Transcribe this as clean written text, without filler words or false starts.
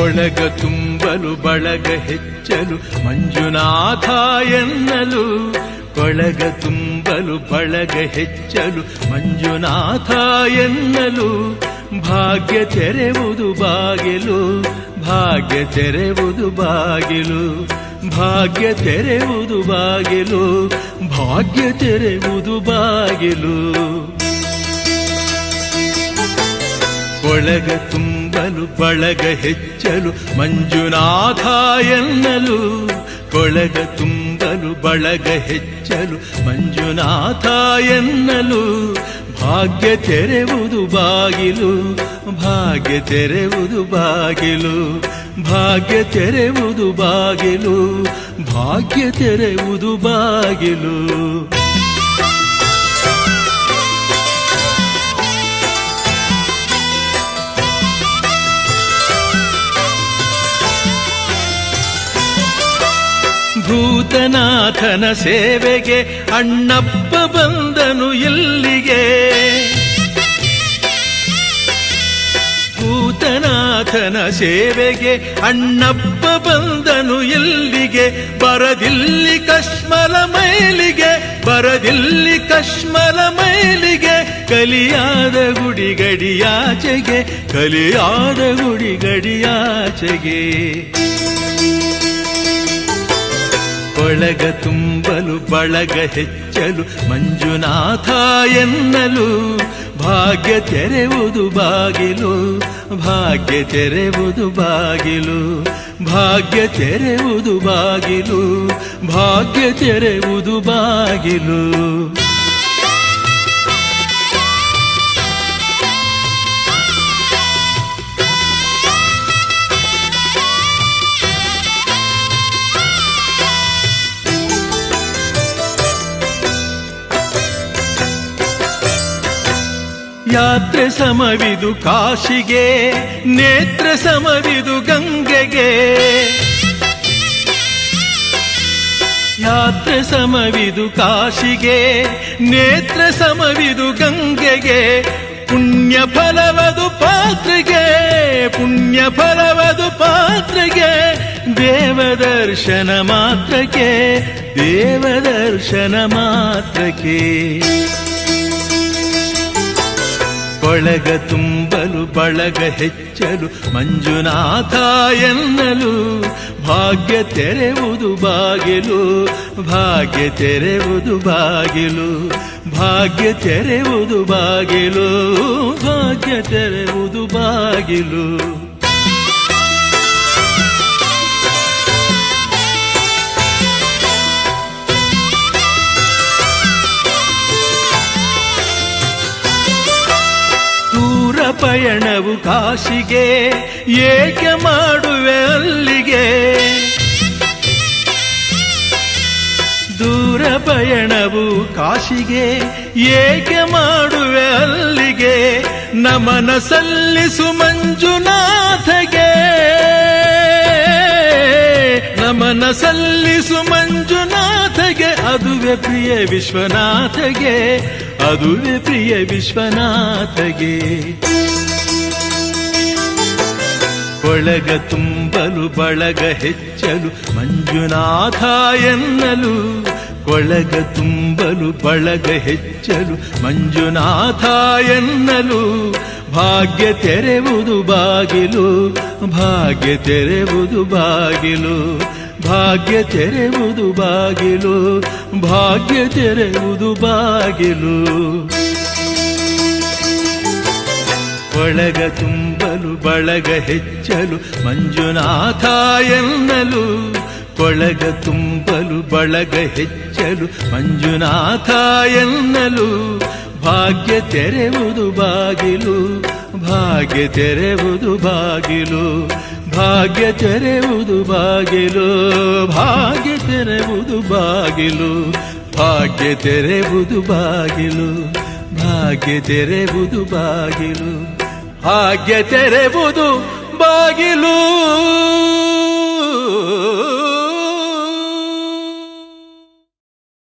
ಕೊಳಗ ತುಂಬಲು ಬಳಗ ಹೆಚ್ಚಲು ಮಂಜುನಾಥ ಎನ್ನಲು. ಕೊಳಗ ತುಂಬಲು ಬಳಗ ಹೆಚ್ಚಲು ಮಂಜುನಾಥ ಎನ್ನಲು. ಭಾಗ್ಯ ತೆರೆವುದು ಬಾಗಿಲು, ಭಾಗ್ಯ ತೆರೆವುದು ಬಾಗಿಲು, ಭಾಗ್ಯ ತೆರೆವುದು ಬಾಗಿಲು, ಭಾಗ್ಯ ತೆರೆವುದು ಬಾಗಿಲು. ಕೊಳಗ ತುಂಬಲು ಬಳಗ ಹೆಚ್ಚಲು ಮಂಜುನಾಥ ಎನ್ನಲು. ಕೊಳಗ ತುಂಬಲು ಬಳಗ ಹೆಚ್ಚಲು ಮಂಜುನಾಥ ಎನ್ನಲು. ಭಾಗ್ಯ ತೆರೆವುದು ಬಾಗಿಲು, ಭಾಗ್ಯ ತೆರೆವುದು ಬಾಗಿಲು, ಭಾಗ್ಯ ತೆರೆವುದು ಬಾಗಿಲು, ಭಾಗ್ಯ ತೆರೆವುದು ಬಾಗಿಲು. ಭೂತನಾಥನ ಸೇವೆಗೆ ಅಣ್ಣಪ್ಪ ಬಂದನು ಇಲ್ಲಿಗೆ. ಭೂತನಾಥನ ಸೇವೆಗೆ ಅಣ್ಣಪ್ಪ ಬಂದನು ಇಲ್ಲಿಗೆ. ಬರದಿಲ್ಲಿ ಕಶ್ಮಲ ಮೈಲಿಗೆ, ಬರದಿಲ್ಲಿ ಕಶ್ಮಲ ಮೈಲಿಗೆ. ಕಲಿಯಾದ ಗುಡಿ ಗಡಿಯಾಚೆಗೆ, ಕಲಿಯಾದ ಗುಡಿ ಗಡಿಯಾಚೆಗೆ. ಕೊಳಗ ತುಂಬಲು ಬಳಗ ಹೆಚ್ಚಲು ಮಂಜುನಾಥ ಎನ್ನಲು. ಭಾಗ್ಯ ತೆರೆವುದು ಬಾಗಿಲು, ಭಾಗ್ಯ ತೆರೆವುದು ಬಾಗಿಲು, ಭಾಗ್ಯ ತೆರೆವುದು ಬಾಗಿಲು, ಭಾಗ್ಯ ತೆರೆವುದು ಬಾಗಿಲು. ಯಾತ್ರೆ ಸಮವಿದು ಕಾಶಿಗೆ, ನೇತ್ರ ಸಮವಿದು ಗಂಗೆಗೆ. ಯಾತ್ರೆ ಸಮವಿದು ಕಾಶಿಗೆ, ನೇತ್ರ ಸಮವಿದು ಗಂಗೆಗೆ. ಪುಣ್ಯ ಫಲವದು ಪಾತ್ರೆಗೆ, ಪುಣ್ಯ ಫಲವದು ಪಾತ್ರೆಗೆ. ದೇವದರ್ಶನ ಮಾತ್ರಕ್ಕೆ, ದೇವದರ್ಶನ ಮಾತ್ರಕ್ಕೆ. ಕೊಳಗ ತುಂಬಲು ಬಳಗ ಹೆಚ್ಚಲು ಮಂಜುನಾಥ ಎನ್ನಲು. ಭಾಗ್ಯ ತೆರೆವುದು ಬಾಗಿಲು, ಭಾಗ್ಯ ತೆರೆವುದು ಬಾಗಿಲು, ಭಾಗ್ಯ ತೆರೆವುದು ಬಾಗಿಲು, ಭಾಗ್ಯ ತೆರೆವುದು ಬಾಗಿಲು. ಪಯಣವು ಕಾಶಿಗೆ, ಏಕೆ ಮಾಡುವೆ ಅಲ್ಲಿಗೆ. ದೂರ ಪಯಣವು ಕಾಶಿಗೆ, ಏಕೆ ಮಾಡುವೆ ಅಲ್ಲಿಗೆ. ನಮನ ಸಲ್ಲಿಸು ಮಂಜುನಾಥಗೆ, ನಮನ ಸಲ್ಲಿಸು ಮಂಜುನಾಥಗೆ. ಅದುವೆ ಪ್ರಿಯ ವಿಶ್ವನಾಥಗೆ, ಅದುವೆ ಪ್ರಿಯ ವಿಶ್ವನಾಥಗೆ. ಕೊಳಗ ತುಂಬಲು ಬಳಗ ಹೆಚ್ಚಲು ಮಂಜುನಾಥ ಎನ್ನಲು. ಕೊಳಗ ತುಂಬಲು ಬಳಗ ಹೆಚ್ಚಲು ಮಂಜುನಾಥ ಎನ್ನಲು. ಭಾಗ್ಯ ತೆರೆವುದು ಬಾಗಿಲು, ಭಾಗ್ಯ ತೆರೆವುದು ಬಾಗಿಲು, ಭಾಗ್ಯ ತೆರೆವುದು ಬಾಗಿಲು, ಭಾಗ್ಯ ತೆರೆವುದು ಬಾಗಿಲು. ಕೊಳಗ ತುಂಬಲು ಬಳಗ ಹೆಚ್ಚಲು ಮಂಜುನಾಥ ಎನ್ನಲು. ಕೊಳಗ ತುಂಬಲು ಬಳಗ ಹೆಚ್ಚಲು ಮಂಜುನಾಥ ಎನ್ನಲು. ಭಾಗ್ಯ ತೆರೆವುದು ಬಾಗಿಲು, ಭಾಗ್ಯ ತೆರೆವುದು ಬಾಗಿಲು, ಭಾಗ್ಯ ತೆರೆವುದು ಬಾಗಿಲು, ಭಾಗ್ಯ ತೆರೆವುದು ಬಾಗಿಲು, ಭಾಗ್ಯ ತೆರೆವುದು ಬಾಗಿಲು, ಭಾಗ್ಯ ತೆರೆವುದು ಬಾಗಿಲು, ಭಾಗ್ಯ ತೆರೆವುದು ಬಾಗಿಲು.